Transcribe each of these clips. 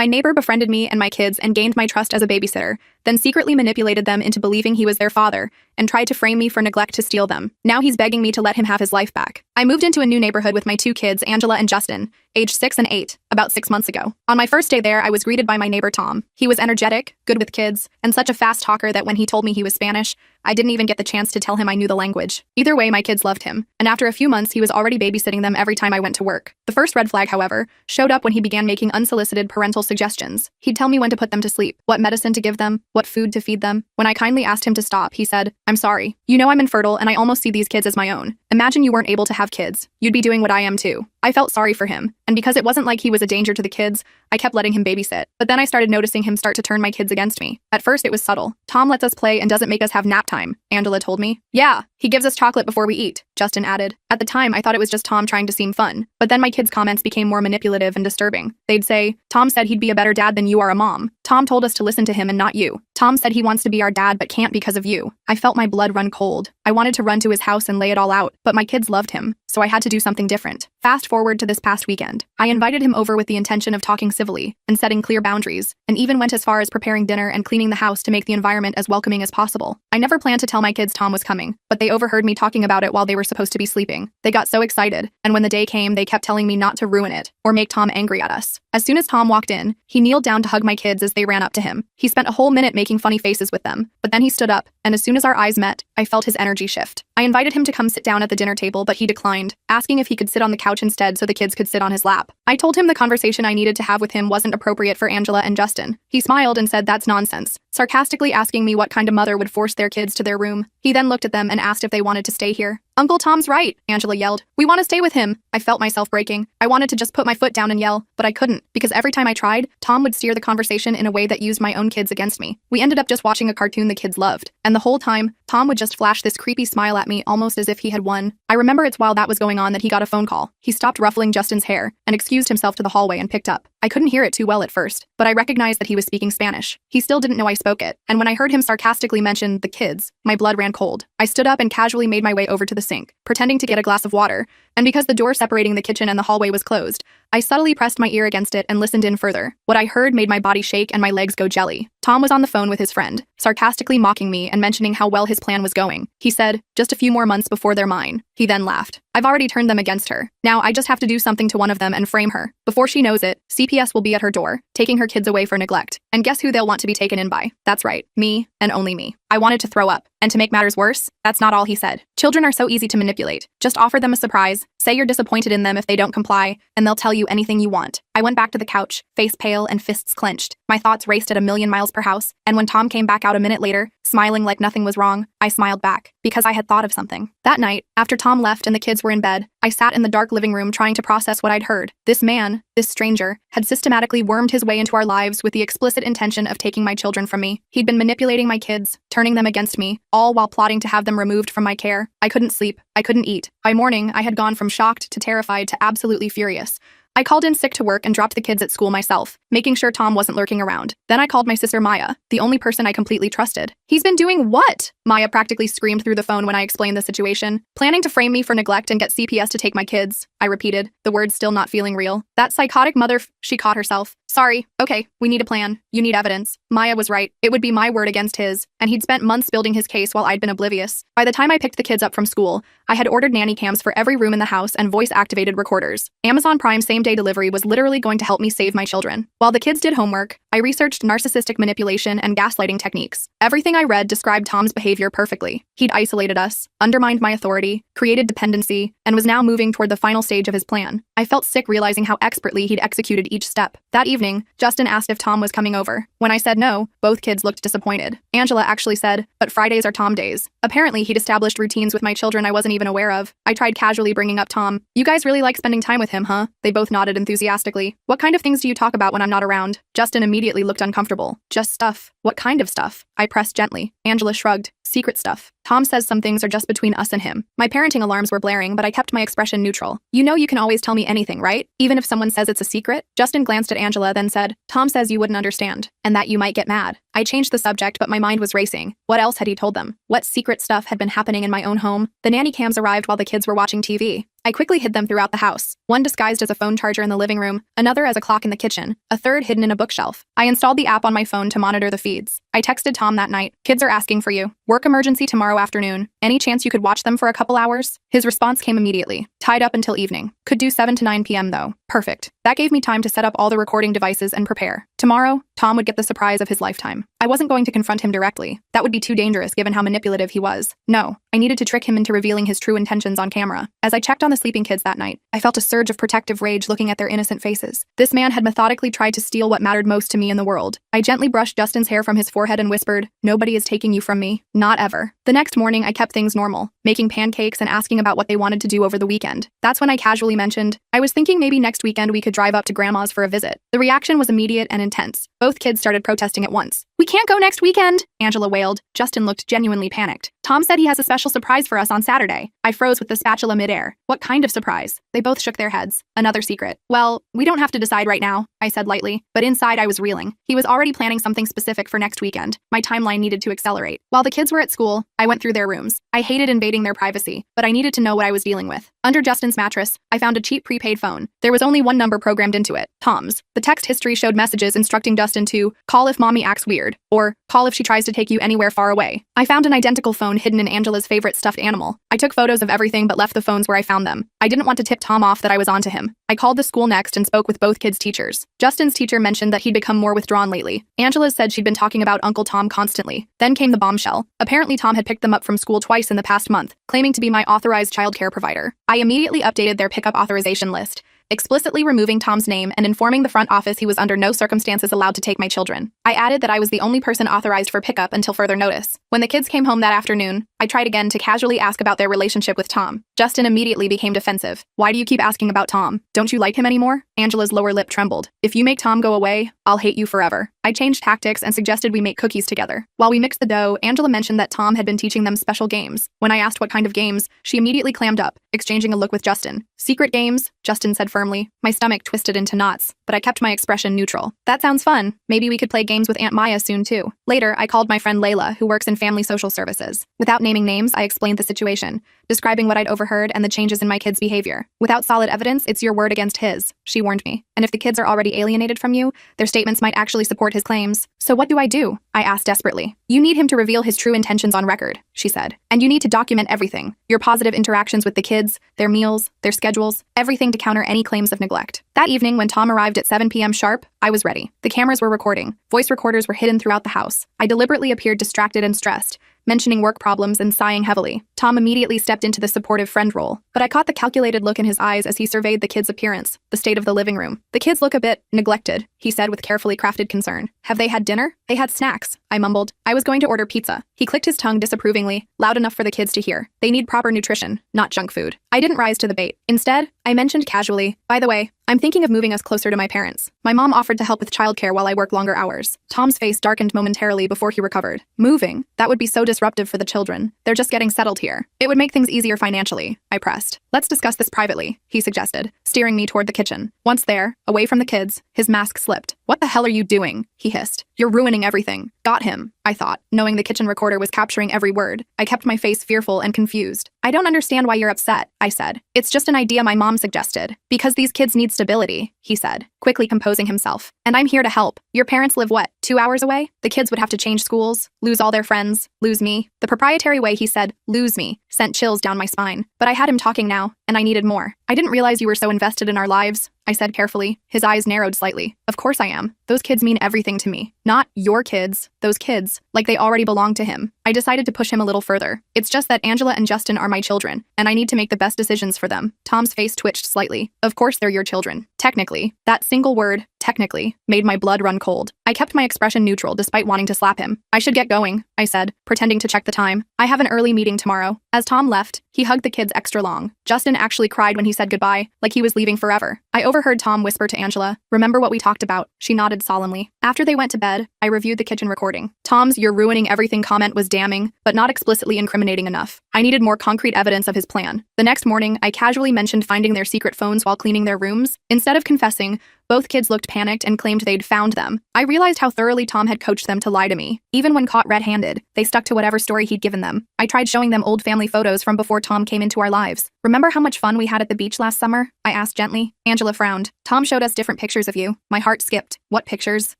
My neighbor befriended me and my kids and gained my trust as a babysitter, then secretly manipulated them into believing he was their father, and tried to frame me for neglect to steal them. Now he's begging me to let him have his life back. I moved into a new neighborhood with my two kids, Angela and Justin, aged 6 and 8, about 6 months ago. On my first day there, I was greeted by my neighbor Tom. He was energetic, good with kids, and such a fast talker that when he told me he was Spanish, I didn't even get the chance to tell him I knew the language. Either way, my kids loved him, and after a few months, he was already babysitting them every time I went to work. The first red flag, however, showed up when he began making unsolicited parental suggestions. He'd tell me when to put them to sleep, what medicine to give them, what food to feed them. When I kindly asked him to stop, he said, "I'm sorry. You know I'm infertile and I almost see these kids as my own. Imagine you weren't able to have kids. You'd be doing what I am too." I felt sorry for him, and because it wasn't like he was a danger to the kids, I kept letting him babysit. But then I started noticing him start to turn my kids against me. At first it was subtle. "Tom lets us play and doesn't make us have nap time," Angela told me. "Yeah, he gives us chocolate before we eat," Justin added. At the time, I thought it was just Tom trying to seem fun, but then my kids' comments became more manipulative and disturbing. They'd say, "Tom said he'd be a better dad than you are a mom. Tom told us to listen to him and not you. Tom said he wants to be our dad but can't because of you." I felt my blood run cold. I wanted to run to his house and lay it all out, but my kids loved him, so I had to do something different. Fast forward to this past weekend. I invited him over with the intention of talking civilly and setting clear boundaries, and even went as far as preparing dinner and cleaning the house to make the environment as welcoming as possible. I never planned to tell my kids Tom was coming, but they overheard me talking about it while they were supposed to be sleeping. They got so excited, and when the day came, they kept telling me not to ruin it or make Tom angry at us. As soon as Tom walked in, he kneeled down to hug my kids as they ran up to him. He spent a whole minute making funny faces with them, but then he stood up, and as soon as our eyes met, I felt his energy shift. I invited him to come sit down at the dinner table, but he declined, asking if he could sit on the couch instead so the kids could sit on his lap. I told him the conversation I needed to have with him wasn't appropriate for Angela and Justin. He smiled and said that's nonsense, sarcastically asking me what kind of mother would force their kids to their room. He then looked at them and asked if they wanted to stay here. "Uncle Tom's right," Angela yelled. "We want to stay with him." I felt myself breaking. I wanted to just put my foot down and yell, but I couldn't, because every time I tried, Tom would steer the conversation in a way that used my own kids against me. We ended up just watching a cartoon the kids loved, and the whole time, Tom would just flash this creepy smile at me almost as if he had won. I remember it's while that was going on that he got a phone call. He stopped ruffling Justin's hair and excused himself to the hallway and picked up. I couldn't hear it too well at first, but I recognized that he was speaking Spanish. He still didn't know I spoke it, and when I heard him sarcastically mention the kids, my blood ran cold. I stood up and casually made my way over to the sink, pretending to get a glass of water, and because the door separating the kitchen and the hallway was closed, I subtly pressed my ear against it and listened in further. What I heard made my body shake and my legs go jelly. Tom was on the phone with his friend, sarcastically mocking me and mentioning how well his plan was going. He said, "Just a few more months before they're mine." He then laughed. "I've already turned them against her. Now I just have to do something to one of them and frame her. Before she knows it, CPS will be at her door, taking her kids away for neglect. And guess who they'll want to be taken in by? That's right, me, and only me." I wanted to throw up. And to make matters worse, that's not all he said. Children are so easy to manipulate. Just offer them a surprise, say you're disappointed in them if they don't comply, and they'll tell you anything you want. I went back to the couch, face pale and fists clenched. My thoughts raced at a million miles per hour, and when Tom came back out a minute later, smiling like nothing was wrong, I smiled back, because I had thought of something. That night, after Tom left and the kids were in bed, I sat in the dark living room trying to process what I'd heard. This man, this stranger, had systematically wormed his way into our lives with the explicit intention of taking my children from me. He'd been manipulating my kids, turning them against me, all while plotting to have them removed from my care. I couldn't sleep. I couldn't eat. By morning, I had gone from shocked to terrified to absolutely furious. I called in sick to work and dropped the kids at school myself, making sure Tom wasn't lurking around. Then I called my sister Maya, the only person I completely trusted. "He's been doing what?" Maya practically screamed through the phone when I explained the situation. "Planning to frame me for neglect and get CPS to take my kids," I repeated, the words still not feeling real. "That psychotic she caught herself. "Sorry. Okay, we need a plan. You need evidence." Maya was right. It would be my word against his, and he'd spent months building his case while I'd been oblivious. By the time I picked the kids up from school, I had ordered nanny cams for every room in the house and voice-activated recorders. Amazon Prime same-day delivery was literally going to help me save my children. While the kids did homework, I researched narcissistic manipulation and gaslighting techniques. Everything I read described Tom's behavior perfectly. He'd isolated us, undermined my authority, created dependency, and was now moving toward the final stage of his plan. I felt sick realizing how expertly he'd executed each step. That evening, Justin asked if Tom was coming over. When I said no, both kids looked disappointed. Angela actually said, "But Fridays are Tom days." Apparently, he'd established routines with my children I wasn't even aware of. I tried casually bringing up Tom. "You guys really like spending time with him, huh?" They both nodded enthusiastically. "What kind of things do you talk about when I'm not around?" Justin immediately looked uncomfortable. "Just stuff." "What kind of stuff?" I pressed gently. Angela shrugged. "Secret stuff. Tom says some things are just between us and him." My parenting alarms were blaring, but I kept my expression neutral. "You know you can always tell me anything, right? Even if someone says it's a secret?" Justin glanced at Angela, then said, "Tom says you wouldn't understand, and that you might get mad." I changed the subject, but my mind was racing. What else had he told them? What secret stuff had been happening in my own home? The nanny cams arrived while the kids were watching TV. I quickly hid them throughout the house, one disguised as a phone charger in the living room, another as a clock in the kitchen, a third hidden in a bookshelf. I installed the app on my phone to monitor the feeds. I texted Tom that night, "Kids are asking for you. Work emergency tomorrow afternoon. Any chance you could watch them for a couple hours?" His response came immediately. "Tied up until evening. Could do 7 to 9 p.m. though." Perfect. That gave me time to set up all the recording devices and prepare. Tomorrow, Tom would get the surprise of his lifetime. I wasn't going to confront him directly. That would be too dangerous given how manipulative he was. No, I needed to trick him into revealing his true intentions on camera. As I checked on the sleeping kids that night, I felt a surge of protective rage looking at their innocent faces. This man had methodically tried to steal what mattered most to me in the world. I gently brushed Justin's hair from his forehead and whispered, "Nobody is taking you from me. Not ever." The next morning, I kept things normal, making pancakes and asking about what they wanted to do over the weekend. That's when I casually mentioned, "I was thinking maybe next weekend we could drive up to Grandma's for a visit." The reaction was immediate and intense. Both kids started protesting at once. "We can't go next weekend," Angela wailed. Justin looked genuinely panicked. "Tom said he has a special surprise for us on Saturday." I froze with the spatula midair. "What kind of surprise?" They both shook their heads. "Another secret." "Well, we don't have to decide right now," I said lightly, but inside I was reeling. He was already planning something specific for next weekend. My timeline needed to accelerate. While the kids were at school, I went through their rooms. I hated invading their privacy, but I needed to know what I was dealing with. Under Justin's mattress, I found a cheap prepaid phone. There was only one number programmed into it, Tom's. The text history showed messages instructing Justin to call if mommy acts weird, or call if she tries to take you anywhere far away. I found an identical phone hidden in Angela's favorite stuffed animal. I took photos of everything but left the phones where I found them. I didn't want to tip Tom off that I was onto him. I called the school next and spoke with both kids' teachers. Justin's teacher mentioned that he'd become more withdrawn lately. Angela's said she'd been talking about Uncle Tom constantly. Then came the bombshell. Apparently Tom had picked them up from school twice in the past month, claiming to be my authorized childcare provider. I immediately updated their pickup authorization list, explicitly removing Tom's name and informing the front office he was under no circumstances allowed to take my children. I added that I was the only person authorized for pickup until further notice. When the kids came home that afternoon, I tried again to casually ask about their relationship with Tom. Justin immediately became defensive. "Why do you keep asking about Tom? Don't you like him anymore?" Angela's lower lip trembled. "If you make Tom go away, I'll hate you forever." I changed tactics and suggested we make cookies together. While we mixed the dough, Angela mentioned that Tom had been teaching them special games. When I asked what kind of games, she immediately clammed up, exchanging a look with Justin. "Secret games," Justin said firmly. My stomach twisted into knots, but I kept my expression neutral. "That sounds fun. Maybe we could play games with Aunt Maya soon too." Later, I called my friend Layla, who works in family social services. Without naming names, I explained the situation, describing what I'd overheard and the changes in my kids' behavior. "Without solid evidence, it's your word against his," she warned me. "And if the kids are already alienated from you, their statements might actually support his claims." "So what do I do?" I asked desperately. "You need him to reveal his true intentions on record," she said. "And you need to document everything. Your positive interactions with the kids, their meals, their schedules, everything to counter any claims of neglect." That evening, when Tom arrived at 7 p.m. sharp, I was ready. The cameras were recording. Voice recorders were hidden throughout the house. I deliberately appeared distracted and stressed, mentioning work problems and sighing heavily. Tom immediately stepped into the supportive friend role, but I caught the calculated look in his eyes as he surveyed the kids' appearance, the state of the living room. "The kids look a bit neglected," he said with carefully crafted concern. "Have they had dinner?" "They had snacks," I mumbled. "I was going to order pizza." He clicked his tongue disapprovingly, loud enough for the kids to hear. "They need proper nutrition, not junk food." I didn't rise to the bait. Instead, I mentioned casually, "By the way, I'm thinking of moving us closer to my parents. My mom offered to help with childcare while I work longer hours." Tom's face darkened momentarily before he recovered. "Moving? That would be so disruptive for the children. They're just getting settled here. It would make things easier financially," I pressed. "Let's discuss this privately," he suggested, steering me toward the kitchen. Once there, away from the kids, his mask slipped. "What the hell are you doing?" he hissed. "You're ruining everything." Got him, I thought, knowing the kitchen recorder was capturing every word. I kept my face fearful and confused. "I don't understand why you're upset," I said. "It's just an idea my mom suggested." "Because these kids need stability," he said, quickly composing himself. "And I'm here to help. Your parents live what, 2 hours away? The kids would have to change schools, lose all their friends, lose me." The proprietary way he said, "lose me," sent chills down my spine. But I had him talking now, and I needed more. "I didn't realize you were so invested in our lives," I said carefully. His eyes narrowed slightly. "Of course I am. Those kids mean everything to me. Not your kids, those kids, like they already belong to him." I decided to push him a little further. "It's just that Angela and Justin are my children, and I need to make the best decisions for them." Tom's face twitched slightly. "Of course they're your children. Technically." That single word, technically, made my blood run cold. I kept my expression neutral despite wanting to slap him. "I should get going," I said, pretending to check the time. "I have an early meeting tomorrow." As Tom left, he hugged the kids extra long. Justin actually cried when he said goodbye, like he was leaving forever. I overheard Tom whisper to Angela, "Remember what we talked about?" She nodded solemnly. After they went to bed, I reviewed the kitchen recording. Tom's "you're ruining everything" comment was damning, but not explicitly incriminating enough. I needed more concrete evidence of his plan. The next morning, I casually mentioned finding their secret phones while cleaning their rooms. Instead of confessing, Both kids looked panicked and claimed they'd found them. I realized how thoroughly Tom had coached them to lie to me. Even when caught red-handed, they stuck to whatever story he'd given them. I tried showing them old family photos from before Tom came into our lives. Remember how much fun we had at the beach last summer? I asked gently. Angela frowned. Tom showed us different pictures of you. My heart skipped. What pictures?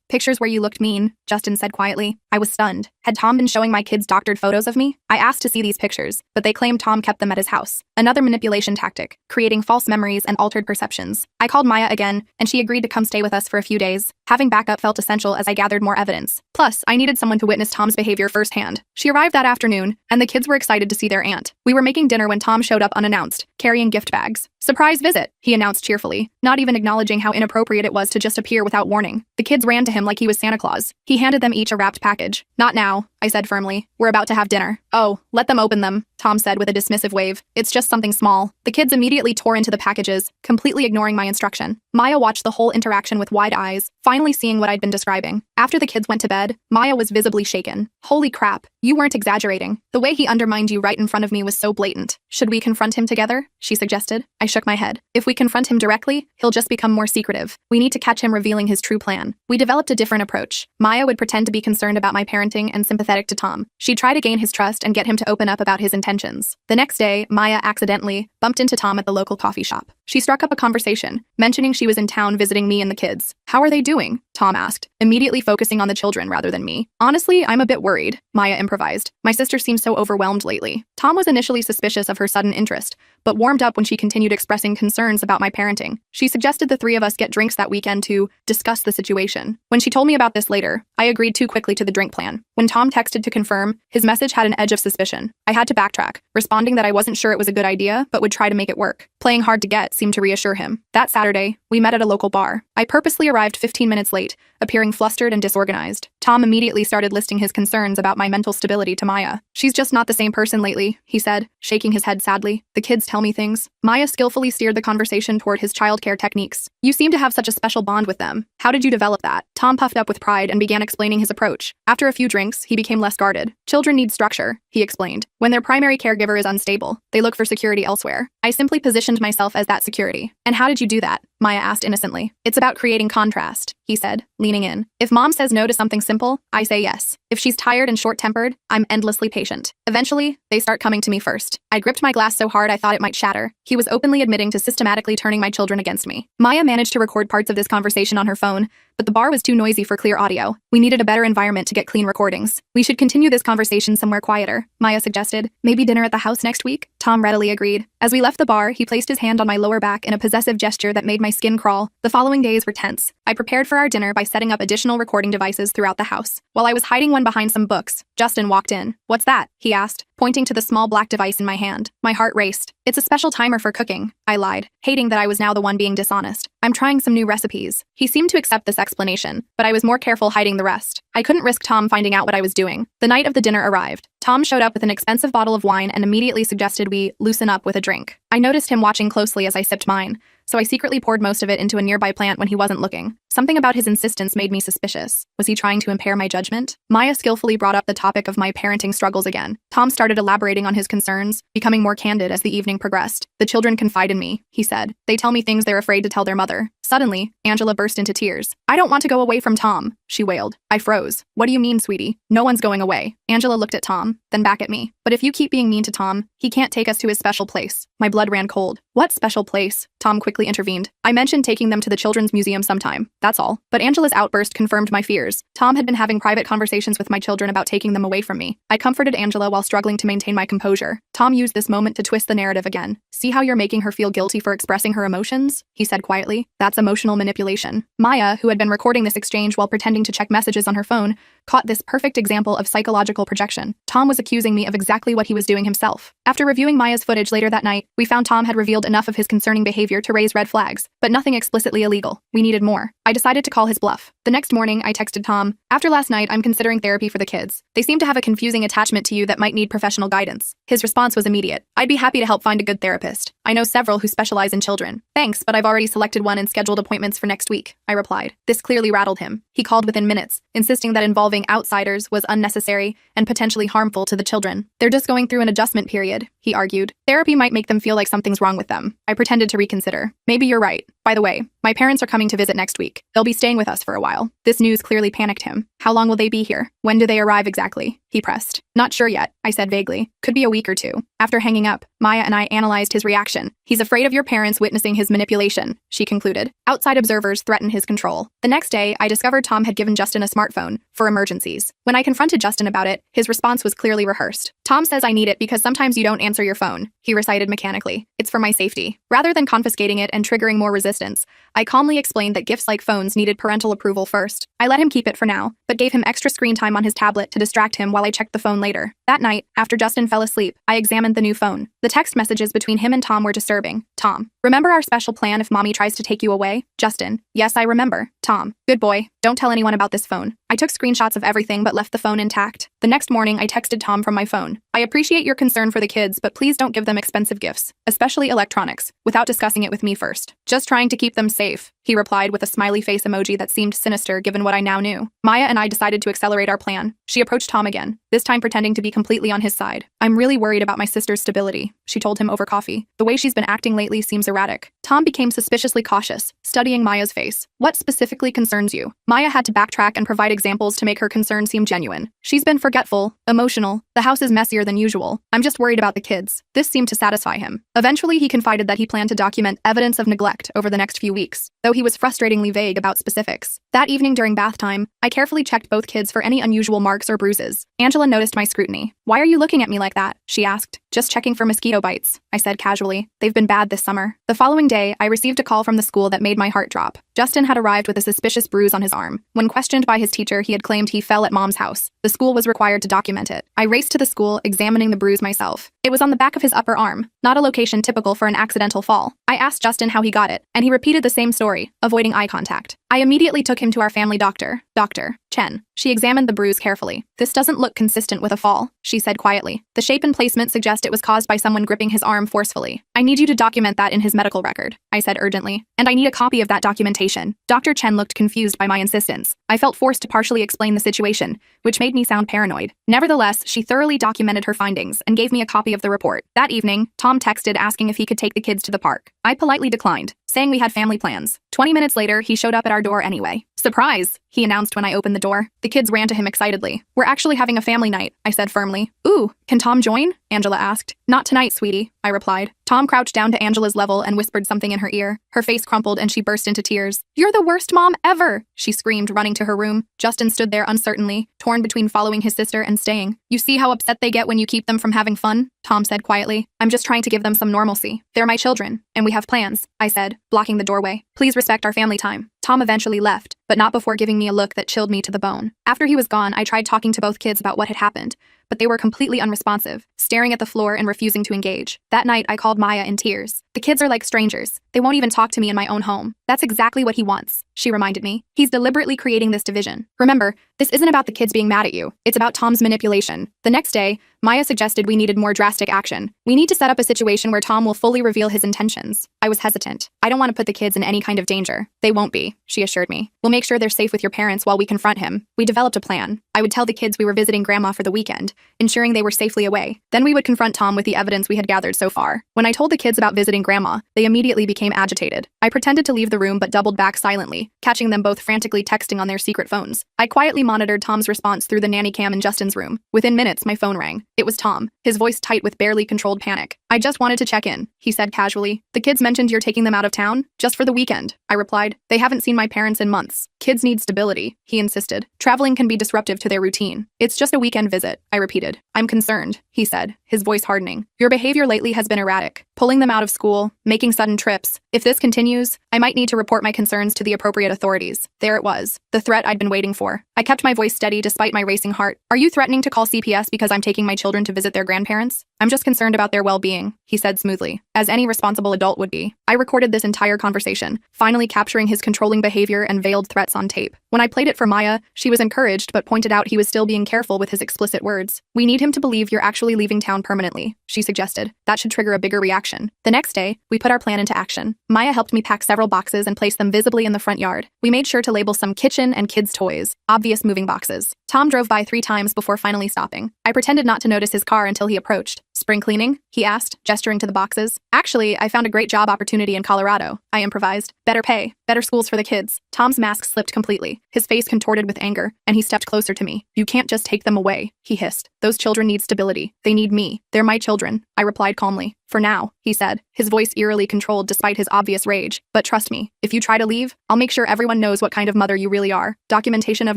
Pictures where you looked mean, Justin said quietly. I was stunned. Had Tom been showing my kids doctored photos of me? I asked to see these pictures, but they claimed Tom kept them at his house. Another manipulation tactic, creating false memories and altered perceptions. I called Maya again, and she agreed to come stay with us for a few days. Having backup felt essential as I gathered more evidence. Plus, I needed someone to witness Tom's behavior firsthand. She arrived that afternoon, and the kids were excited to see their aunt. We were making dinner when Tom showed up unannounced, carrying gift bags. Surprise visit, he announced cheerfully, not even acknowledging how inappropriate it was to just appear without warning. The kids ran to him like he was Santa Claus. He handed them each a wrapped package. Not now, I said firmly. We're about to have dinner. Oh, let them open them, Tom said with a dismissive wave. It's just something small. The kids immediately tore into the packages, completely ignoring my instruction. Maya watched the whole interaction with wide eyes, finally seeing what I'd been describing. After the kids went to bed, Maya was visibly shaken. Holy crap, you weren't exaggerating. The way he undermined you right in front of me was so blatant. Should we confront him together? She suggested. I shook my head. If we confront him directly, he'll just become more secretive. We need to catch him revealing his true plan. We developed a different approach. Maya would pretend to be concerned about my parenting and sympathetic to Tom. She'd try to gain his trust and get him to open up about his intentions. The next day, Maya accidentally bumped into Tom at the local coffee shop. She struck up a conversation, mentioning she was in town visiting me and the kids. How are they doing? Tom asked, immediately focusing on the children rather than me. Honestly, I'm a bit worried, Maya improvised. My sister seems so overwhelmed lately. Tom was initially suspicious of her sudden interest, but warmed up when she continued expressing concerns about my parenting. She suggested the three of us get drinks that weekend to discuss the situation. When she told me about this later, I agreed too quickly to the drink plan. When Tom texted to confirm, his message had an edge of suspicion. I had to backtrack, responding that I wasn't sure it was a good idea, but would try to make it work. Playing hard to get seemed to reassure him. That Saturday, we met at a local bar. I purposely arrived 15 minutes late, appearing flustered and disorganized. Tom immediately started listing his concerns about my mental stability to Maya. She's just not the same person lately, he said, shaking his head sadly. The kids tell me things. Maya skillfully steered the conversation toward his childcare techniques. You seem to have such a special bond with them. How did you develop that? Tom puffed up with pride and began explaining his approach. After a few drinks, he became less guarded. Children need structure, he explained. When their primary caregiver is unstable, they look for security elsewhere. I simply positioned myself as that security. And how did you do that? Maya asked innocently. It's about creating contrast, he said, leaning in. If mom says no to something simple, I say yes. If she's tired and short-tempered, I'm endlessly patient. Eventually, they start coming to me first. I gripped my glass so hard I thought it might shatter. He was openly admitting to systematically turning my children against me. Maya managed to record parts of this conversation on her phone, but the bar was too noisy for clear audio. We needed a better environment to get clean recordings. We should continue this conversation somewhere quieter, Maya suggested. Maybe dinner at the house next week? Tom readily agreed. As we left the bar, he placed his hand on my lower back in a possessive gesture that made my skin crawl. The following days were tense. I prepared for our dinner by setting up additional recording devices throughout the house. While I was hiding one behind some books, Justin walked in. What's that? He asked, pointing to the small black device in my hand. My heart raced. It's a special timer for cooking, I lied, hating that I was now the one being dishonest. I'm trying some new recipes. He seemed to accept this explanation, but I was more careful hiding the rest. I couldn't risk Tom finding out what I was doing. The night of the dinner arrived. Tom showed up with an expensive bottle of wine and immediately suggested we loosen up with a drink. I noticed him watching closely as I sipped mine, so I secretly poured most of it into a nearby plant when he wasn't looking. Something about his insistence made me suspicious. Was he trying to impair my judgment? Maya skillfully brought up the topic of my parenting struggles again. Tom started elaborating on his concerns, becoming more candid as the evening progressed. The children confide in me, he said. They tell me things they're afraid to tell their mother. Suddenly, Angela burst into tears. I don't want to go away from Tom, she wailed. I froze. What do you mean, sweetie? No one's going away. Angela looked at Tom, then back at me. But if you keep being mean to Tom, he can't take us to his special place. My blood ran cold. What special place? Tom quickly intervened. I mentioned taking them to the Children's Museum sometime. That's all. But Angela's outburst confirmed my fears. Tom had been having private conversations with my children about taking them away from me. I comforted Angela while struggling to maintain my composure. Tom used this moment to twist the narrative again. See how you're making her feel guilty for expressing her emotions? He said quietly. That's emotional manipulation. Maya, who had been recording this exchange while pretending to check messages on her phone, caught this perfect example of psychological projection. Tom was accusing me of exactly what he was doing himself. After reviewing Maya's footage later that night, we found Tom had revealed enough of his concerning behavior to raise red flags, but nothing explicitly illegal. We needed more. I decided to call his bluff. The next morning, I texted Tom, after last night, I'm considering therapy for the kids. They seem to have a confusing attachment to you that might need professional guidance. His response was immediate. I'd be happy to help find a good therapist. I know several who specialize in children. Thanks, but I've already selected one and scheduled appointments for next week, I replied. This clearly rattled him. He called within minutes, insisting that involving outsiders was unnecessary and potentially harmful to the children. They're just going through an adjustment period, he argued. Therapy might make them feel like something's wrong with them. I pretended to reconsider. Maybe you're right. By the way, my parents are coming to visit next week. They'll be staying with us for a while. This news clearly panicked him. How long will they be here? When do they arrive exactly? He pressed. Not sure yet, I said vaguely. Could be a week or two. After hanging up, Maya and I analyzed his reaction. He's afraid of your parents witnessing his manipulation, she concluded. Outside observers threaten his control. The next day, I discovered Tom had given Justin a smartphone for emergencies. When I confronted Justin about it, his response was clearly rehearsed. Tom says I need it because sometimes you don't answer your phone, he recited mechanically. It's for my safety. Rather than confiscating it and triggering more resistance, I calmly explained that gifts like phones needed parental approval first. I let him keep it for now, but gave him extra screen time on his tablet to distract him while I checked the phone later. That night, after Justin fell asleep, I examined the new phone. The text messages between him and Tom were disturbing. Tom: remember our special plan if mommy tries to take you away? Justin: yes, I remember. Tom: good boy. Don't tell anyone about this phone. I took screenshots of everything but left the phone intact. The next morning, I texted Tom from my phone. I appreciate your concern for the kids, but please don't give them expensive gifts, especially electronics, without discussing it with me first. Just trying to keep them safe, he replied with a smiley face emoji that seemed sinister given what I now knew. Maya and I decided to accelerate our plan. She approached Tom again, this time pretending to be completely on his side. I'm really worried about my sister's stability, she told him over coffee. The way she's been acting lately seems erratic. Tom became suspiciously cautious, studying Maya's face. What specifically concerns you? Maya had to backtrack and provide examples to make her concern seem genuine. She's been forgetful, emotional, the house is messier than usual. I'm just worried about the kids. This seemed to satisfy him. Eventually, he confided that he planned to document evidence of neglect over the next few weeks, though he was frustratingly vague about specifics. That evening during bath time, I carefully checked both kids for any unusual marks or bruises. Angela noticed my scrutiny. Why are you looking at me like that? She asked. Just checking for mosquito bites, I said casually. They've been bad this summer. The following day, I received a call from the school that made my heart drop. Justin had arrived with a suspicious bruise on his arm. When questioned by his teacher, he had claimed he fell at mom's house. The school was required to document it. I raced to the school, examining the bruise myself. It was on the back of his upper arm, not a location typical for an accidental fall. I asked Justin how he got it, and he repeated the same story, avoiding eye contact. I immediately took him to our family doctor, Dr. Chen. She examined the bruise carefully. This doesn't look consistent with a fall, she said quietly. The shape and placement suggest it was caused by someone gripping his arm forcefully. I need you to document that in his medical record, I said urgently. And I need a copy of that documentation. Dr. Chen looked confused by my insistence. I felt forced to partially explain the situation, which made me sound paranoid. Nevertheless, she thoroughly documented her findings and gave me a copy of the report. That evening, Tom texted asking if he could take the kids to the park. I politely declined, saying we had family plans. 20 minutes later, he showed up at our door anyway. Surprise, he announced when I opened the door. The kids ran to him excitedly. We're actually having a family night, I said firmly. Ooh, can Tom join? Angela asked. Not tonight, sweetie, I replied. Tom crouched down to Angela's level and whispered something in her ear. Her face crumpled and she burst into tears. You're the worst mom ever, she screamed, running to her room. Justin stood there uncertainly, torn between following his sister and staying. You see how upset they get when you keep them from having fun? Tom said quietly. I'm just trying to give them some normalcy. They're my children, and we have plans, I said, blocking the doorway. Please respect our family time. Tom eventually left, but not before giving me a look that chilled me to the bone. After he was gone, I tried talking to both kids about what had happened, but they were completely unresponsive, staring at the floor and refusing to engage. That night, I called Maya in tears. The kids are like strangers. They won't even talk to me in my own home. That's exactly what he wants, she reminded me. He's deliberately creating this division. Remember, this isn't about the kids being mad at you. It's about Tom's manipulation. The next day, Maya suggested we needed more drastic action. We need to set up a situation where Tom will fully reveal his intentions. I was hesitant. I don't want to put the kids in any kind of danger. They won't be, she assured me. We'll make sure they're safe with your parents while we confront him. We developed a plan. I would tell the kids we were visiting Grandma for the weekend, ensuring they were safely away. Then we would confront Tom with the evidence we had gathered so far. When I told the kids about visiting Grandma, they immediately became agitated. I pretended to leave the room but doubled back silently, catching them both frantically texting on their secret phones. I quietly monitored Tom's response through the nanny cam in Justin's room. Within minutes, my phone rang. It was Tom, his voice tight with barely controlled panic. I just wanted to check in, he said casually. The kids mentioned you're taking them out of town? Just for the weekend, I replied. They haven't seen my parents in months. Kids need stability, he insisted. Traveling can be disruptive to their routine. It's just a weekend visit, I repeated. I'm concerned, he said, his voice hardening. Your behavior lately has been erratic, pulling them out of school, making sudden trips. If this continues, I might need to report my concerns to the appropriate authorities. There it was, the threat I'd been waiting for. I kept my voice steady despite my racing heart. Are you threatening to call CPS because I'm taking my children to visit their grandparents? I'm just concerned about their well-being, he said smoothly, as any responsible adult would be. I recorded this entire conversation, finally capturing his controlling behavior and veiled threats on tape. When I played it for Maya, she was encouraged but pointed out he was still being careful with his explicit words. We need him to believe you're actually leaving town permanently, she suggested. That should trigger a bigger reaction. The next day, we put our plan into action. Maya helped me pack several boxes and place them visibly in the front yard. We made sure to label some kitchen and kids' toys, obvious moving boxes. Tom drove by 3 times before finally stopping. I pretended not to notice his car until he approached. Spring cleaning? He asked, gesturing to the boxes. Actually, I found a great job opportunity in Colorado, I improvised. Better pay, better schools for the kids. Tom's mask slipped completely, his face contorted with anger, and he stepped closer to me. You can't just take them away, he hissed. Those children need stability. They need me. They're my children, I replied calmly. For now, he said, his voice eerily controlled despite his obvious rage. But trust me, if you try to leave, I'll make sure everyone knows what kind of mother you really are. Documentation of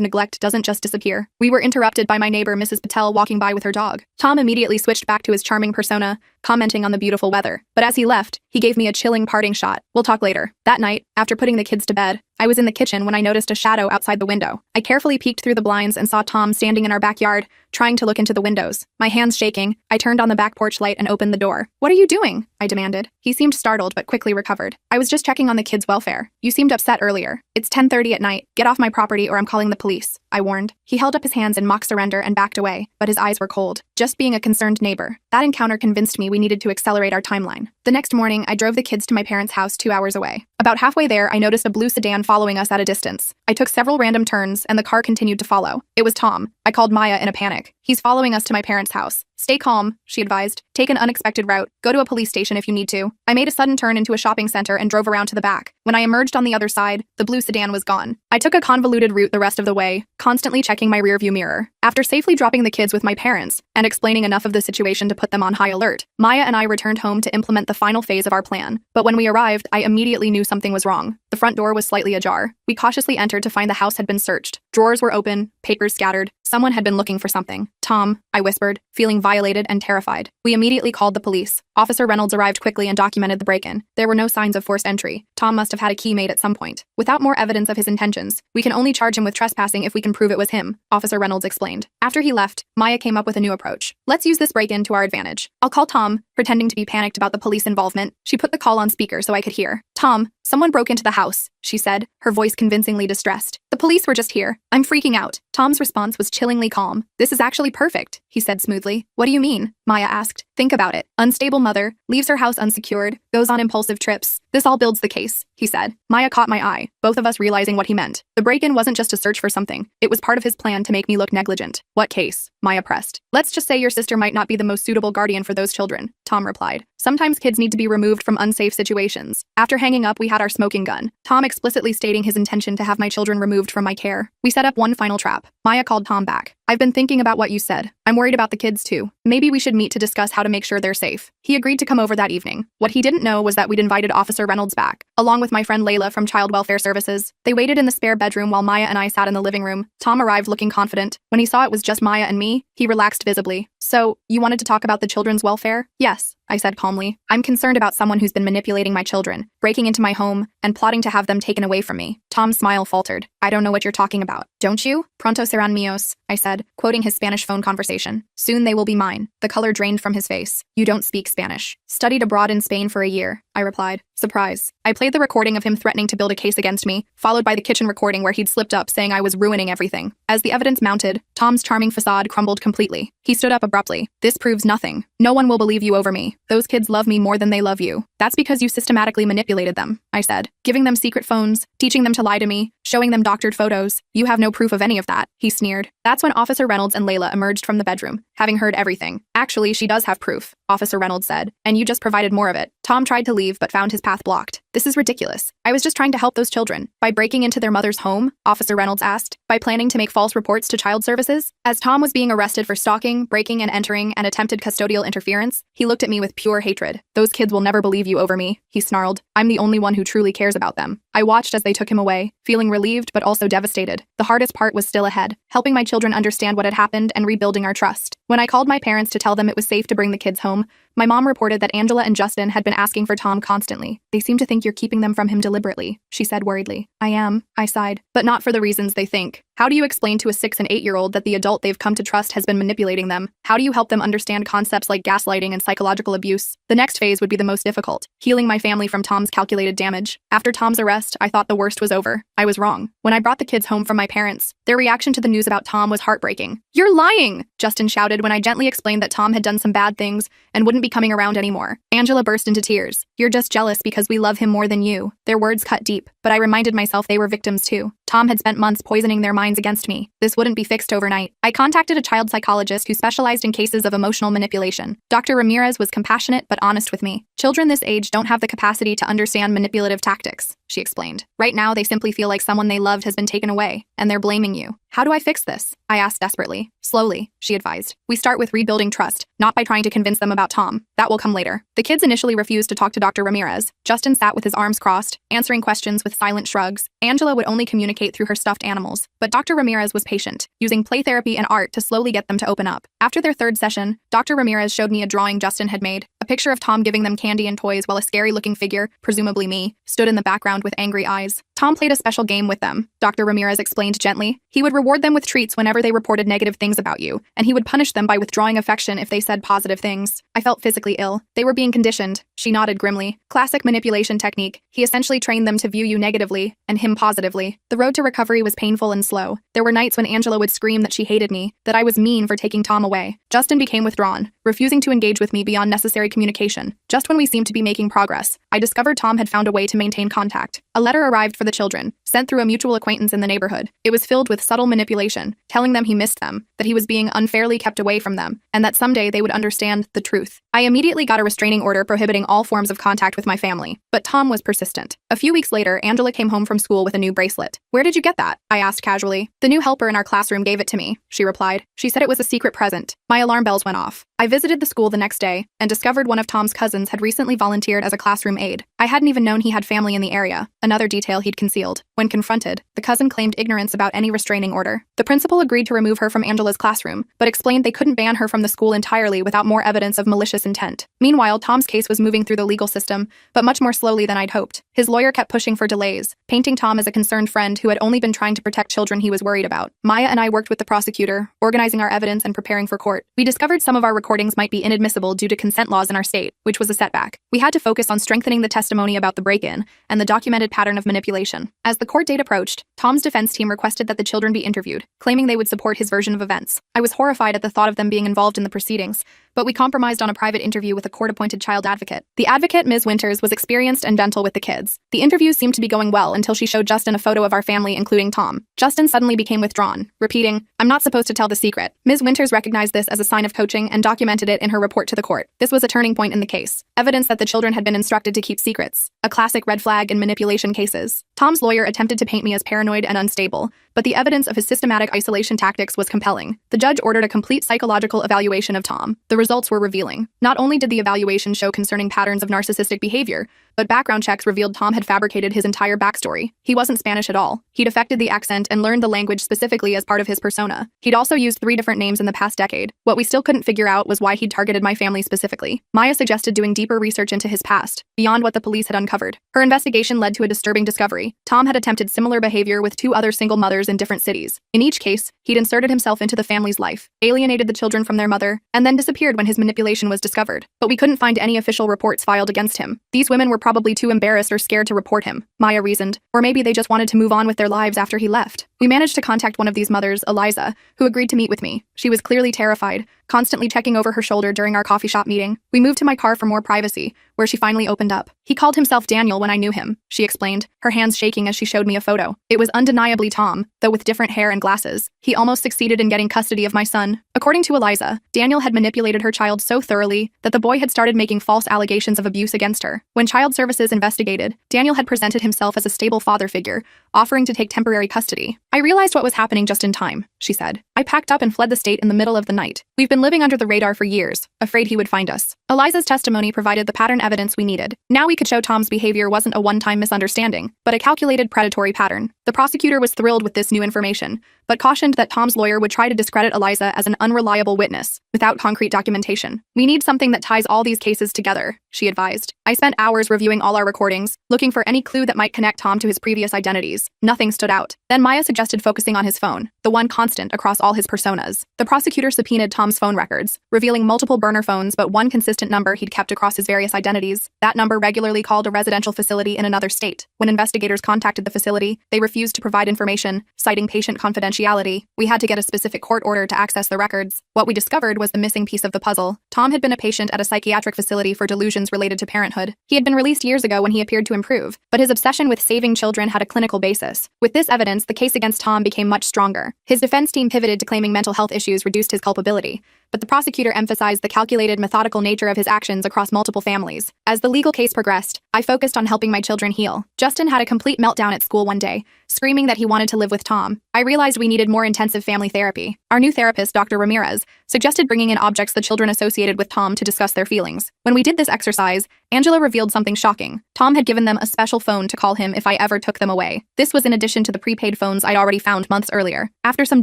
neglect doesn't just disappear. We were interrupted by my neighbor, Mrs. Patel, walking by with her dog. Tom immediately switched back to his charming persona, commenting on the beautiful weather. But as he left, he gave me a chilling parting shot. We'll talk later. That night, after putting the kids to bed, I was in the kitchen when I noticed a shadow outside the window. I carefully peeked through the blinds and saw Tom standing in our backyard, trying to look into the windows. My hands shaking, I turned on the back porch light and opened the door. What are you doing? I demanded. He seemed startled but quickly recovered. I was just checking on the kids' welfare. You seemed upset earlier. It's 10:30 at night. Get off my property or I'm calling the police, I warned. He held up his hands in mock surrender and backed away, but his eyes were cold. Just being a concerned neighbor. That encounter convinced me we needed to accelerate our timeline. The next morning, I drove the kids to my parents' house 2 hours away. About halfway there, I noticed a blue sedan following us at a distance. I took several random turns, and the car continued to follow. It was Tom. I called Maya in a panic. He's following us to my parents' house. Stay calm, she advised. Take an unexpected route. Go to a police station if you need to. I made a sudden turn into a shopping center and drove around to the back. When I emerged on the other side, the blue sedan was gone. I took a convoluted route the rest of the way, constantly checking my rearview mirror. After safely dropping the kids with my parents and explaining enough of the situation to put them on high alert, Maya and I returned home to implement the final phase of our plan. But when we arrived, I immediately knew something was wrong. The front door was slightly ajar. We cautiously entered to find the house had been searched. Drawers were open, papers scattered. Someone had been looking for something. Tom, I whispered, feeling violated and terrified. We immediately called the police. Officer Reynolds arrived quickly and documented the break-in. There were no signs of forced entry. Tom must have had a key made at some point. Without more evidence of his intentions, we can only charge him with trespassing if we can prove it was him, Officer Reynolds explained. After he left, Maya came up with a new approach. Let's use this break-in to our advantage. I'll call Tom, pretending to be panicked about the police involvement. She put the call on speaker so I could hear. Tom, someone broke into the house, she said, her voice convincingly distressed. The police were just here. I'm freaking out. Tom's response was chillingly calm. This is actually perfect, he said smoothly. What do you mean? Maya asked. Think about it. Unstable mother, leaves her house unsecured, goes on impulsive trips. This all builds the case, he said. Maya caught my eye, both of us realizing what he meant. The break-in wasn't just a search for something. It was part of his plan to make me look negligent. What case? Maya pressed. Let's just say your sister might not be the most suitable guardian for those children, Tom replied. Sometimes kids need to be removed from unsafe situations. After hanging up, we had our smoking gun, Tom explicitly stating his intention to have my children removed from my care. We set up one final trap. Maya called Tom back. I've been thinking about what you said. I'm worried about the kids too. Maybe we should meet to discuss how to make sure they're safe. He agreed to come over that evening. What he didn't know was that we'd invited Officer Reynolds back, along with my friend Layla from Child Welfare Services. They waited in the spare bedroom while Maya and I sat in the living room. Tom arrived looking confident. When he saw it was just Maya and me, he relaxed visibly. So, you wanted to talk about the children's welfare? Yes, I said calmly. I'm concerned about someone who's been manipulating my children, breaking into my home, and plotting to have them taken away from me. Tom's smile faltered. I don't know what you're talking about. Don't you? Pronto serán míos, I said, quoting his Spanish phone conversation. Soon they will be mine. The color drained from his face. You don't speak Spanish. Studied abroad in Spain for a year, I replied. Surprise. I played the recording of him threatening to build a case against me, followed by the kitchen recording where he'd slipped up saying I was ruining everything. As the evidence mounted, Tom's charming facade crumbled completely. He stood up abruptly. This proves nothing. No one will believe you over me. Those kids love me more than they love you. That's because you systematically manipulated them, I said. Giving them secret phones, teaching them to lie to me, showing them doctored photos. You have no proof of any of that, he sneered. That's when Officer Reynolds and Layla emerged from the bedroom, having heard everything. Actually, she does have proof, Officer Reynolds said, and you just provided more of it. Tom tried to leave but found his path blocked. This is ridiculous. I was just trying to help those children. By breaking into their mother's home? Officer Reynolds asked. By planning to make false reports to child services? As Tom was being arrested for stalking, breaking and entering, and attempted custodial interference, he looked at me with pure hatred. Those kids will never believe you over me, he snarled. I'm the only one who truly cares about them. I watched as they took him away, feeling relieved but also devastated. The hardest part was still ahead, helping my children understand what had happened and rebuilding our trust. When I called my parents to tell them it was safe to bring the kids home, my mom reported that Angela and Justin had been asking for Tom constantly. They seem to think you're keeping them from him deliberately, she said worriedly. I am, I sighed, but not for the reasons they think. How do you explain to a 6- and 8-year-old that the adult they've come to trust has been manipulating them? How do you help them understand concepts like gaslighting and psychological abuse? The next phase would be the most difficult, healing my family from Tom's calculated damage. After Tom's arrest, I thought the worst was over. I was wrong. When I brought the kids home from my parents, their reaction to the news about Tom was heartbreaking. You're lying! Justin shouted when I gently explained that Tom had done some bad things and wouldn't be be coming around anymore. Angela burst into tears. You're just jealous because we love him more than you. Their words cut deep, but I reminded myself they were victims too. Tom had spent months poisoning their minds against me. This wouldn't be fixed overnight. I contacted a child psychologist who specialized in cases of emotional manipulation. Dr. Ramirez was compassionate but honest with me. Children this age don't have the capacity to understand manipulative tactics, she explained. Right now, they simply feel like someone they loved has been taken away, and they're blaming you. How do I fix this? I asked desperately. Slowly, she advised. We start with rebuilding trust, not by trying to convince them about Tom. That will come later. The kids initially refused to talk to Dr. Ramirez. Justin sat with his arms crossed, answering questions with silent shrugs. Angela would only communicate through her stuffed animals, but Dr. Ramirez was patient, using play therapy and art to slowly get them to open up. After their third session, Dr. Ramirez showed me a drawing Justin had made, a picture of Tom giving them candy and toys while a scary-looking figure, presumably me, stood in the background with angry eyes. Tom played a special game with them, Dr. Ramirez explained gently. He would reward them with treats whenever they reported negative things about you, and he would punish them by withdrawing affection if they said positive things. I felt physically ill. They were being conditioned. She nodded grimly. Classic manipulation technique. He essentially trained them to view you negatively, and him positively. The road to recovery was painful and slow. There were nights when Angela would scream that she hated me, that I was mean for taking Tom away. Justin became withdrawn, refusing to engage with me beyond necessary communication. Just when we seemed to be making progress, I discovered Tom had found a way to maintain contact. A letter arrived for the children, sent through a mutual acquaintance in the neighborhood. It was filled with subtle manipulation, telling them he missed them, that he was being unfairly kept away from them, and that someday they would understand the truth. I immediately got a restraining order prohibiting all forms of contact with my family, but Tom was persistent. A few weeks later, Angela came home from school with a new bracelet. Where did you get that? I asked casually. The new helper in our classroom gave it to me, she replied. She said it was a secret present. My alarm bells went off. I visited the school the next day and discovered one of Tom's cousins had recently volunteered as a classroom aide. I hadn't even known he had family in the area, another detail he'd concealed. When confronted, the cousin claimed ignorance about any restraining order. The principal agreed to remove her from Angela's classroom, but explained they couldn't ban her from the school entirely without more evidence of malicious intent. Meanwhile, Tom's case was moving through the legal system, but much more slowly than I'd hoped. His lawyer kept pushing for delays, painting Tom as a concerned friend who had only been trying to protect children he was worried about. Maya and I worked with the prosecutor, organizing our evidence and preparing for court. We discovered some of our recordings might be inadmissible due to consent laws in our state, which was a setback. We had to focus on strengthening the testimony about the break-in and the documented pattern of manipulation. As the court date approached, Tom's defense team requested that the children be interviewed, claiming they would support his version of events. I was horrified at the thought of them being involved in the proceedings, but we compromised on a private interview with a court-appointed child advocate. The advocate, Ms. Winters, was experienced and gentle with the kids. The interview seemed to be going well until she showed Justin a photo of our family, including Tom. Justin suddenly became withdrawn, repeating, "I'm not supposed to tell the secret." Ms. Winters recognized this as a sign of coaching and documented it in her report to the court. This was a turning point in the case, evidence that the children had been instructed to keep secrets, a classic red flag in manipulation cases. Tom's lawyer attempted to paint me as paranoid and unstable, but the evidence of his systematic isolation tactics was compelling. The judge ordered a complete psychological evaluation of Tom. The results were revealing. Not only did the evaluation show concerning patterns of narcissistic behavior, but background checks revealed Tom had fabricated his entire backstory. He wasn't Spanish at all. He'd affected the accent and learned the language specifically as part of his persona. He'd also used 3 different names in the past decade. What we still couldn't figure out was why he'd targeted my family specifically. Maya suggested doing deeper research into his past, beyond what the police had uncovered. Her investigation led to a disturbing discovery. Tom had attempted similar behavior with 2 other single mothers in different cities. In each case, he'd inserted himself into the family's life, alienated the children from their mother, and then disappeared when his manipulation was discovered. But we couldn't find any official reports filed against him. These women were probably too embarrassed or scared to report him, Maya reasoned. Or maybe they just wanted to move on with their lives after he left. We managed to contact one of these mothers, Eliza, who agreed to meet with me. She was clearly terrified, constantly checking over her shoulder during our coffee shop meeting. We moved to my car for more privacy, where she finally opened up. He called himself Daniel when I knew him, she explained, her hands shaking as she showed me a photo. It was undeniably Tom, though with different hair and glasses. He almost succeeded in getting custody of my son. According to Eliza, Daniel had manipulated her child so thoroughly that the boy had started making false allegations of abuse against her. When Child Services investigated, Daniel had presented himself as a stable father figure, offering to take temporary custody. I realized what was happening just in time, she said. I packed up and fled the state in the middle of the night. We've been living under the radar for years, afraid he would find us. Eliza's testimony provided the pattern evidence we needed. Now we could show Tom's behavior wasn't a one-time misunderstanding, but a calculated predatory pattern. The prosecutor was thrilled with this new information, but cautioned that Tom's lawyer would try to discredit Eliza as an unreliable witness, without concrete documentation. We need something that ties all these cases together, she advised. I spent hours reviewing all our recordings, looking for any clue that might connect Tom to his previous identities. Nothing stood out. Then Maya suggested focusing on his phone, the one constant across all his personas. The prosecutor subpoenaed Tom's phone records, revealing multiple burner phones but one consistent persistent number he'd kept across his various identities. That number regularly called a residential facility in another state. When investigators contacted the facility, they refused to provide information, citing patient confidentiality. We had to get a specific court order to access the records. What we discovered was the missing piece of the puzzle. Tom had been a patient at a psychiatric facility for delusions related to parenthood. He had been released years ago when he appeared to improve, but his obsession with saving children had a clinical basis. With this evidence, the case against Tom became much stronger. His defense team pivoted to claiming mental health issues reduced his culpability, but the prosecutor emphasized the calculated, methodical nature of his actions across multiple families. As the legal case progressed, I focused on helping my children heal. Justin had a complete meltdown at school one day, screaming that he wanted to live with Tom. I realized we needed more intensive family therapy. Our new therapist, Dr. Ramirez, suggested bringing in objects the children associated with Tom to discuss their feelings. When we did this exercise, Angela revealed something shocking. Tom had given them a special phone to call him if I ever took them away. This was in addition to the prepaid phones I'd already found months earlier. After some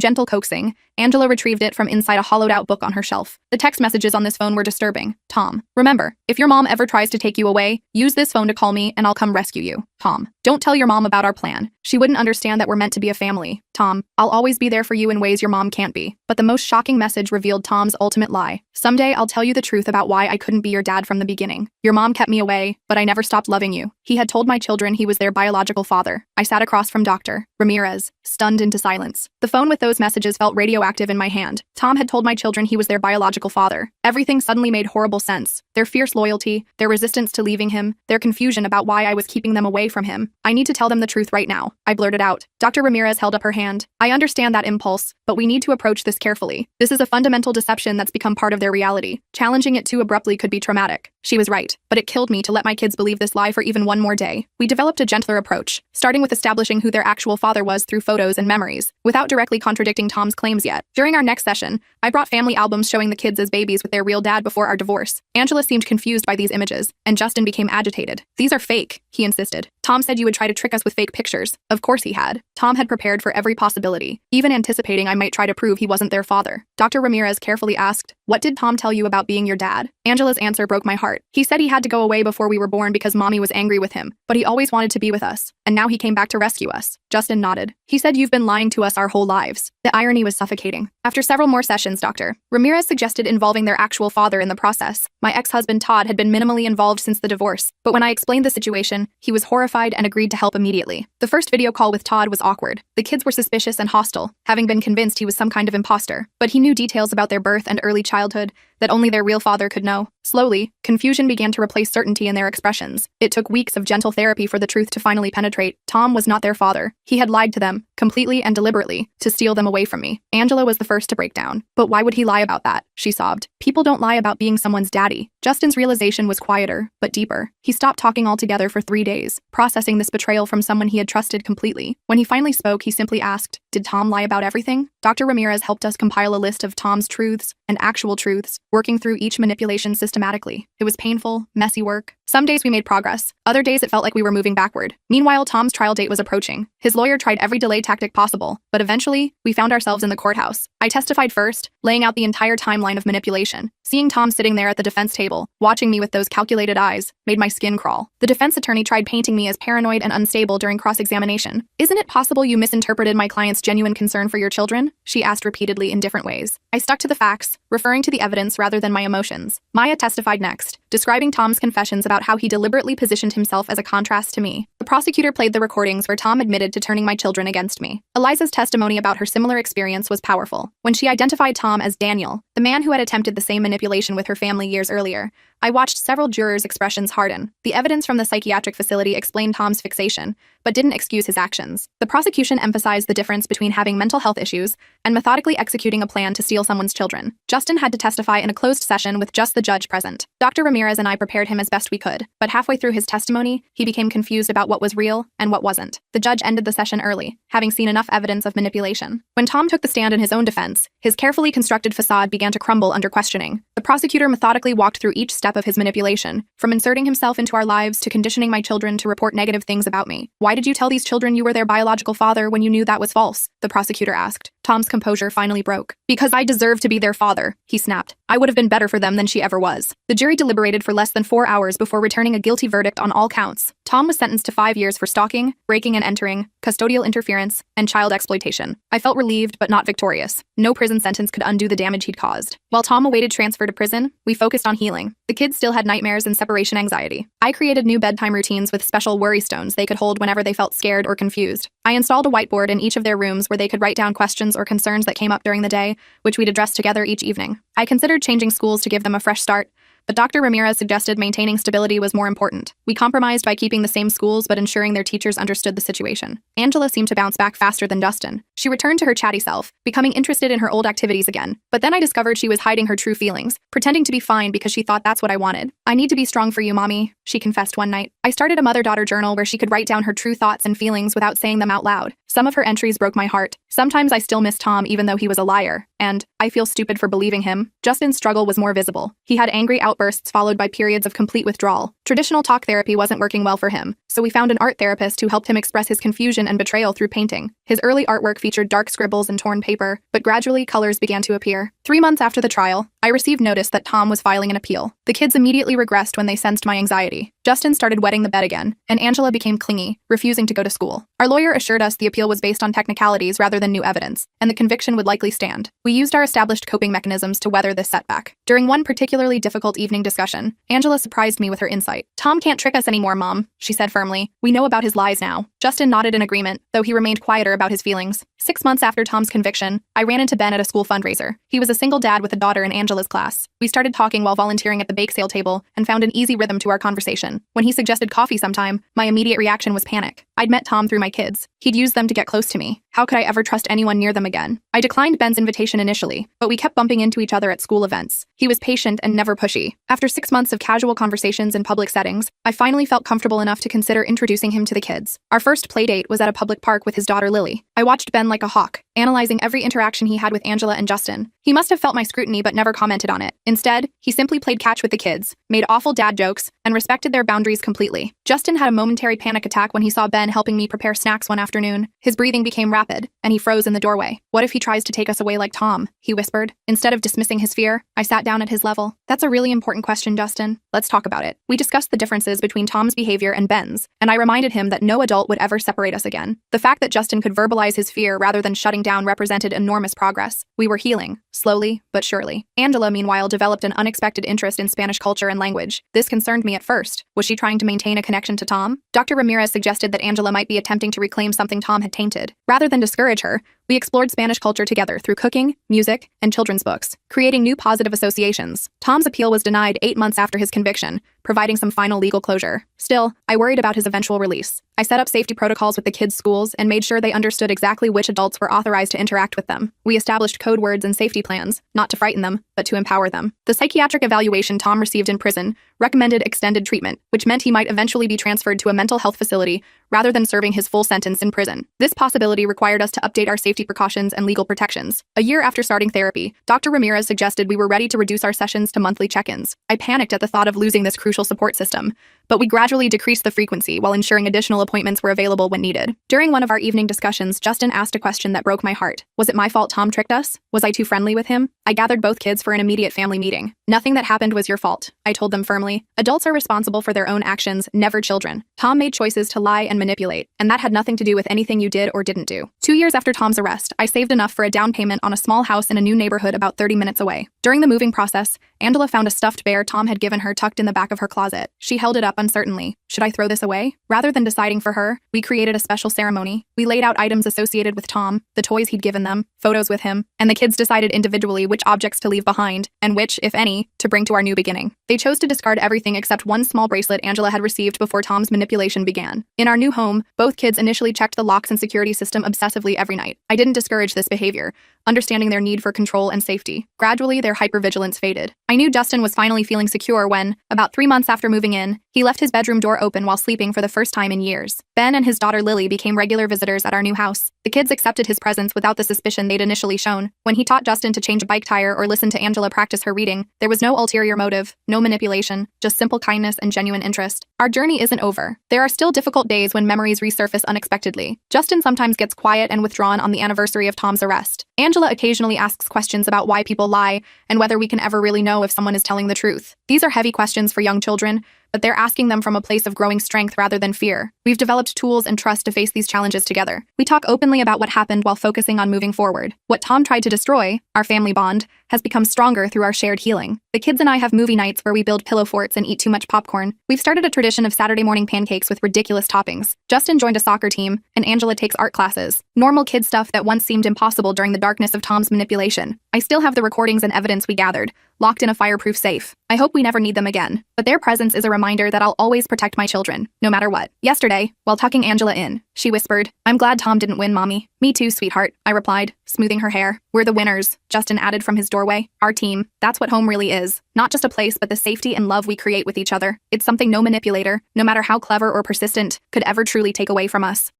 gentle coaxing, Angela retrieved it from inside a hollowed-out book on her shelf. The text messages on this phone were disturbing. Tom, remember, if your mom ever tries to take you away, use this phone to call me and I'll come rescue you. Tom, don't tell your mom about our plan. She wouldn't understand that we're meant to be a family. Tom, I'll always be there for you in ways your mom can't be. But the most shocking message revealed Tom's ultimate lie. Someday I'll tell you the truth about why I couldn't be your dad from the beginning. Your mom kept me away, but I never stopped loving you. He had told my children he was their biological father. I sat across from Dr. Ramirez, stunned into silence. The phone with those messages felt radioactive in my hand. Tom had told my children he was their biological father. Everything suddenly made horrible sense. Their fierce loyalty, their resistance to leaving him, their confusion about why I was keeping them away from him. I need to tell them the truth right now, I blurted out. Dr. Ramirez held up her hand. I understand that impulse, but we need to approach this carefully. This is a fundamental deception that's become part of their reality. Challenging it too abruptly could be traumatic. She was right, but it killed me to let my kids believe this lie for even one more day. We developed a gentler approach, starting with establishing who their actual father was through photos and memories, without directly contradicting Tom's claims yet. During our next session, I brought family albums showing the kids as babies with their real dad before our divorce. Angela seemed confused by these images, and Justin became agitated. These are fake, he insisted. Tom said you would try to trick us with fake pictures. Of course he had. Tom had prepared for every possibility, even anticipating I might try to prove he wasn't their father. Dr. Ramirez carefully asked, "What did Tom tell you about being your dad?" Angela's answer broke my heart. He said he had to go away before we were born because mommy was angry with him, but he always wanted to be with us, and now he came back to rescue us. Justin nodded. He said you've been lying to us our whole lives. The irony was suffocating. After several more sessions, Dr. Ramirez suggested involving their actual father in the process. My ex-husband Todd had been minimally involved since the divorce, but when I explained the situation, he was horrified and agreed to help immediately. The first video call with Todd was awkward. The kids were suspicious and hostile, having been convinced he was some kind of imposter, but he knew details about their birth and early childhood that only their real father could know. Slowly, confusion began to replace certainty in their expressions. It took weeks of gentle therapy for the truth to finally penetrate. Tom was not their father. He had lied to them, completely and deliberately, to steal them away from me. Angela was the first to break down. But why would he lie about that? She sobbed. People don't lie about being someone's daddy. Justin's realization was quieter, but deeper. He stopped talking altogether for 3 days, processing this betrayal from someone he had trusted completely. When he finally spoke, he simply asked, "Did Tom lie about everything?" Dr. Ramirez helped us compile a list of Tom's truths and actual truths, working through each manipulation systematically. It was painful, messy work. Some days we made progress. Other days it felt like we were moving backward. Meanwhile, Tom's trial date was approaching. His lawyer tried every delay tactic possible, but eventually, we found ourselves in the courthouse. I testified first, laying out the entire timeline of manipulation. Seeing Tom sitting there at the defense table, watching me with those calculated eyes, made my skin crawl. The defense attorney tried painting me as paranoid and unstable during cross-examination. "Isn't it possible you misinterpreted my client's genuine concern for your children?" she asked repeatedly in different ways. I stuck to the facts, referring to the evidence rather than my emotions. Maya testified next, describing Tom's confessions about how he deliberately positioned himself as a contrast to me. The prosecutor played the recordings where Tom admitted to turning my children against me. Eliza's testimony about her similar experience was powerful. When she identified Tom as Daniel, the man who had attempted the same manipulation with her family years earlier, I watched several jurors' expressions harden. The evidence from the psychiatric facility explained Tom's fixation, but didn't excuse his actions. The prosecution emphasized the difference between having mental health issues and methodically executing a plan to steal someone's children. Justin had to testify in a closed session with just the judge present. Dr. Ramirez and I prepared him as best we could, but halfway through his testimony, he became confused about what was real and what wasn't. The judge ended the session early, having seen enough evidence of manipulation. When Tom took the stand in his own defense, his carefully constructed facade began to crumble under questioning. The prosecutor methodically walked through each step of his manipulation, from inserting himself into our lives to conditioning my children to report negative things about me. "Why did you tell these children you were their biological father when you knew that was false?" the prosecutor asked. Tom's composure finally broke. "Because I deserve to be their father," he snapped. "I would have been better for them than she ever was." The jury deliberated for less than 4 hours before returning a guilty verdict on all counts. Tom was sentenced to 5 years for stalking, breaking and entering, custodial interference, and child exploitation. I felt relieved but not victorious. No prison sentence could undo the damage he'd caused. While Tom awaited transfer to prison, we focused on healing. The kids still had nightmares and separation anxiety. I created new bedtime routines with special worry stones they could hold whenever they felt scared or confused. I installed a whiteboard in each of their rooms where they could write down questions or concerns that came up during the day, which we'd address together each evening. I considered changing schools to give them a fresh start, but Dr. Ramirez suggested maintaining stability was more important. We compromised by keeping the same schools but ensuring their teachers understood the situation. Angela seemed to bounce back faster than Justin. She returned to her chatty self, becoming interested in her old activities again. But then I discovered she was hiding her true feelings, pretending to be fine because she thought that's what I wanted. "I need to be strong for you, Mommy," she confessed one night. I started a mother-daughter journal where she could write down her true thoughts and feelings without saying them out loud. Some of her entries broke my heart. Sometimes I still miss Tom even though he was a liar, and I feel stupid for believing him. Justin's struggle was more visible. He had angry outbursts followed by periods of complete withdrawal. Traditional talk therapy wasn't working well for him, so we found an art therapist who helped him express his confusion and betrayal through painting. His early artwork featured dark scribbles and torn paper, but gradually colors began to appear. 3 months after the trial, I received notice that Tom was filing an appeal. The kids immediately regressed when they sensed my anxiety. Justin started wetting the bed again, and Angela became clingy, refusing to go to school. Our lawyer assured us the appeal was based on technicalities rather than new evidence, and the conviction would likely stand. We used our established coping mechanisms to weather this setback. During one particularly difficult evening discussion, Angela surprised me with her insight. "Tom can't trick us anymore, Mom," she said firmly. "We know about his lies now." Justin nodded in agreement, though he remained quieter about his feelings. 6 months after Tom's conviction, I ran into Ben at a school fundraiser. He was a single dad with a daughter in Angela's class. We started talking while volunteering at the bake sale table and found an easy rhythm to our conversation. When he suggested coffee sometime, my immediate reaction was panic. I'd met Tom through my kids. He'd used them to get close to me. How could I ever trust anyone near them again? I declined Ben's invitation initially, but we kept bumping into each other at school events. He was patient and never pushy. After 6 months of casual conversations in public settings, I finally felt comfortable enough to consider introducing him to the kids. Our first play date was at a public park with his daughter Lily. I watched Ben like a hawk, analyzing every interaction he had with Angela and Justin. He must have felt my scrutiny but never commented on it. Instead, he simply played catch with the kids, made awful dad jokes, and respected their boundaries completely. Justin had a momentary panic attack when he saw Ben helping me prepare snacks one afternoon. His breathing became rapid, and he froze in the doorway. "What if he tries to take us away like Tom?" he whispered. Instead of dismissing his fear, I sat down at his level. "That's a really important question, Justin. Let's talk about it." We discussed the differences between Tom's behavior and Ben's, and I reminded him that no adult would ever separate us again. The fact that Justin could verbalize his fear rather than shutting down represented enormous progress. We were healing, slowly but surely. Angela, meanwhile, developed an unexpected interest in Spanish culture and language. This concerned me at first. Was she trying to maintain a connection to Tom? Dr. Ramirez suggested that Angela might be attempting to reclaim something Tom had tainted. Rather than discourage her, we explored Spanish culture together through cooking, music, and children's books, creating new positive associations. Tom's appeal was denied 8 months after his conviction, providing some final legal closure. Still, I worried about his eventual release. I set up safety protocols with the kids' schools and made sure they understood exactly which adults were authorized to interact with them. We established code words and safety plans, not to frighten them, but to empower them. The psychiatric evaluation Tom received in prison recommended extended treatment, which meant he might eventually be transferred to a mental health facility rather than serving his full sentence in prison. This possibility required us to update our safety precautions and legal protections. A year after starting therapy, Dr. Ramirez suggested we were ready to reduce our sessions to monthly check-ins. I panicked at the thought of losing this crucial support system, but we gradually decreased the frequency while ensuring additional appointments were available when needed. During one of our evening discussions, Justin asked a question that broke my heart. Was it my fault Tom tricked us? Was I too friendly with him? I gathered both kids for an immediate family meeting. "Nothing that happened was your fault," I told them firmly. "Adults are responsible for their own actions, never children. Tom made choices to lie and manipulate, and that had nothing to do with anything you did or didn't do." 2 years after Tom's arrest, I saved enough for a down payment on a small house in a new neighborhood about 30 minutes away. During the moving process, Angela found a stuffed bear Tom had given her tucked in the back of her closet. She held it up uncertainly. Should I throw this away? Rather than deciding for her, we created a special ceremony. We laid out items associated with Tom, the toys he'd given them, photos with him, and the kids decided individually which objects to leave behind, and which, if any, to bring to our new beginning. They chose to discard everything except one small bracelet Angela had received before Tom's manipulation began. In our new home, both kids initially checked the locks and security system obsessively every night. I didn't discourage this behavior, understanding their need for control and safety. Gradually, their hypervigilance faded. I knew Justin was finally feeling secure when, about 3 months after moving in, he left his bedroom door open while sleeping for the first time in years. Ben and his daughter Lily became regular visitors at our new house. The kids accepted his presence without the suspicion they'd initially shown. When he taught Justin to change a bike tire or listen to Angela practice her reading, there was no ulterior motive, no manipulation, just simple kindness and genuine interest. Our journey isn't over. There are still difficult days when memories resurface unexpectedly. Justin sometimes gets quiet and withdrawn on the anniversary of Tom's arrest. Angela occasionally asks questions about why people lie and whether we can ever really know if someone is telling the truth. These are heavy questions for young children, but they're asking them from a place of growing strength rather than fear. We've developed tools and trust to face these challenges together. We talk openly about what happened while focusing on moving forward. What Tom tried to destroy, our family bond, has become stronger through our shared healing. The kids and I have movie nights where we build pillow forts and eat too much popcorn. We've started a tradition of Saturday morning pancakes with ridiculous toppings. Justin joined a soccer team, and Angela takes art classes. Normal kid stuff that once seemed impossible during the darkness of Tom's manipulation. I still have the recordings and evidence we gathered, locked in a fireproof safe. I hope we never need them again. But their presence is a reminder that I'll always protect my children, no matter what. Yesterday, while tucking Angela in, she whispered, "I'm glad Tom didn't win, Mommy." "Me too, sweetheart," I replied, smoothing her hair. "We're the winners," Justin added from his doorway. "Our team. That's what home really is. Not just a place, but the safety and love we create with each other. It's something no manipulator, no matter how clever or persistent, could ever truly take away from us."